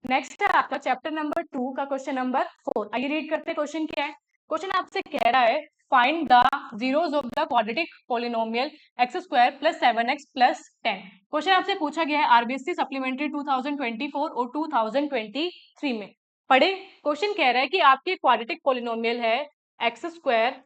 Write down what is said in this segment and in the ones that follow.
Next है आपका chapter number 2 का क्वेश्चन नंबर 4। आइए रीड करते हैं क्वेश्चन क्या है। क्वेश्चन आपसे कह रहा है find the zeros of the quadratic polynomial x square plus 7x plus 10। Question आपसे पूछा गया है आरबीएससी सप्लीमेंट्री 2024 और 2023 में। पढ़े। क्वेश्चन कह रहा है कि आपकी क्वाड्रेटिक पॉलिनोमियल है x square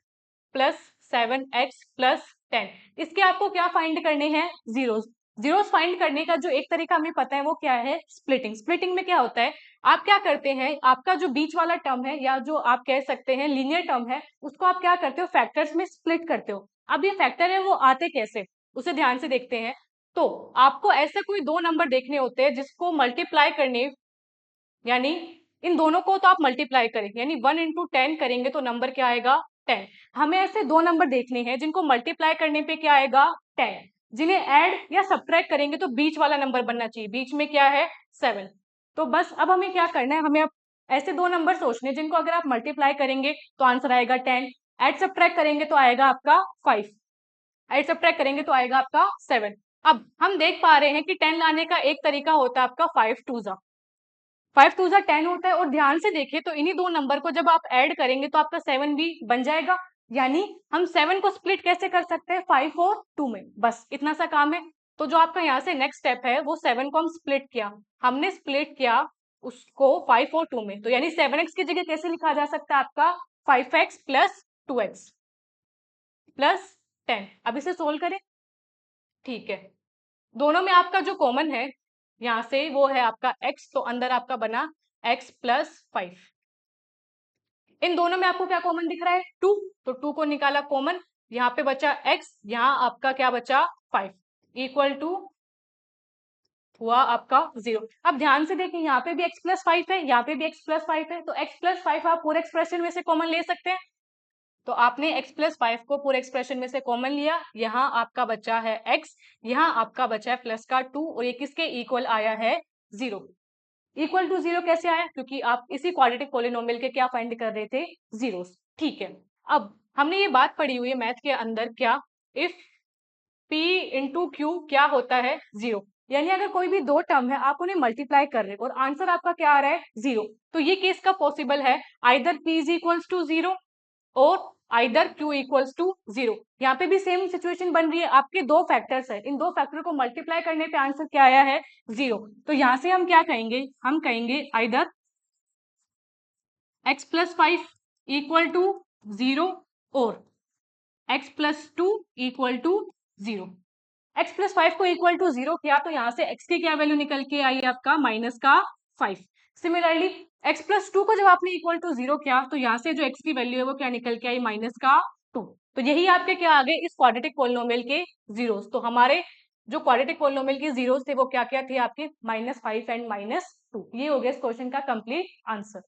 plus 7x plus 10। इसके आपको क्या फाइंड करने हैं? जीरोस। जीरोस फाइंड करने का जो एक तरीका हमें पता है वो क्या है? स्प्लिटिंग। स्प्लिटिंग में क्या होता है, आप क्या करते हैं, आपका जो बीच वाला टर्म है या जो आप कह सकते हैं लीनियर टर्म है, उसको आप क्या करते हो? फैक्टर्स में स्प्लिट करते हो। अब ये फैक्टर है वो आते कैसे, उसे ध्यान से देखते हैं। तो आपको ऐसे कोई दो नंबर देखने होते हैं जिसको मल्टीप्लाई करने, यानी इन दोनों को तो आप मल्टीप्लाई करेंगे, यानी 1 इंटू 10 करेंगे तो नंबर क्या आएगा? 10। हमें ऐसे दो नंबर देखने हैं जिनको मल्टीप्लाई करने पे क्या आएगा? 10। जिन्हें ऐड या सब्ट्रैक्ट करेंगे तो बीच वाला नंबर बनना चाहिए, बीच में क्या है? 7। तो बस अब हमें क्या करना है, हमें अब ऐसे दो नंबर सोचने जिनको अगर आप मल्टीप्लाई करेंगे तो आंसर आएगा 10, ऐड सब्ट्रैक्ट करेंगे तो आएगा आपका 5, ऐड सब्ट्रैक्ट करेंगे तो आएगा आपका 7। अब हम देख पा रहे हैं कि 10 लाने का एक तरीका होता है आपका 5 टू जा, 5 टू जा 10 होता है। और ध्यान से देखिए तो इन्हीं दो नंबर को जब आप ऐड करेंगे तो आपका 7 भी बन जाएगा। यानी हम 7 को स्प्लिट कैसे कर सकते हैं? 5 और 2 में, बस इतना सा काम है। तो जो आपका यहाँ से नेक्स्ट स्टेप है वो 7 को हम स्प्लिट किया, हमने स्प्लिट किया उसको 5 और 2 में, तो यानी 7x की जगह कैसे लिखा जा सकता है आपका? 5x plus 2x plus 10। अब इसे सोल्व करें। ठीक है, दोनों में आपका जो कॉमन है यहाँ से वो है आपका x, तो अंदर आपका बना x प्लस 5। इन दोनों में आपको क्या कॉमन दिख रहा है? 2, तो 2 को निकाला कॉमन, यहाँ पे बचा x, यहाँ आपका क्या बचा? 5 इक्वल टू हुआ आपका 0। अब ध्यान से देखिए यहाँ पे भी x प्लस 5 है, यहाँ पे भी x प्लस 5 है, तो x प्लस 5 आप पूरे एक्सप्रेशन में से कॉमन ले सकते हैं। तो आपने x प्लस 5 को पूरे एक्सप्रेशन में से कॉमन लिया, यहाँ आपका बचा है x, यहाँ आपका बचा है प्लस का 2, और ये किसके इक्वल आया है? 0। इक्वल टू 0 कैसे आया? क्योंकि आप इसी क्वाड्रेटिक पॉलिनोमियल के क्या फाइंड कर रहे थे? जीरोस। ठीक है, अब हमने ये बात पढ़ी हुई है मैथ के अंदर, क्या? इफ p इंटू क्यू क्या होता है? 0। यानी अगर कोई भी दो टर्म है आप उन्हें मल्टीप्लाई कर रहे हो और आंसर आपका क्या आ रहा है? 0, तो ये केस का पॉसिबल है either p is equals to 0 और आइदर q इक्वल्स टू 0। यहाँ पे भी सेम सिचुएशन बन रही है, आपके दो फैक्टर्स है, इन दो फैक्टर को मल्टीप्लाई करने पे आंसर क्या आया है? 0। तो यहाँ से हम क्या कहेंगे? हम कहेंगे either x plus 5 equal to 0 और x plus 2 equal to 0। x plus 5 को इक्वल टू 0 किया तो यहाँ से x की क्या वैल्यू निकल के आई आपका? माइनस का 5। सिमिलरली x प्लस 2 को जब आपने इक्वल टू 0 किया तो यहाँ से जो x की वैल्यू है वो क्या निकल के आई? माइनस का 2। तो यही आपके क्या आ गए? इस क्वाड्रेटिक पॉलिनोमियल के जीरोस। तो हमारे जो क्वाड्रेटिक पॉलिनोमियल के जीरोस थे वो क्या क्या थे आपके? -5 एंड -2। ये हो गया इस क्वेश्चन का कंप्लीट आंसर।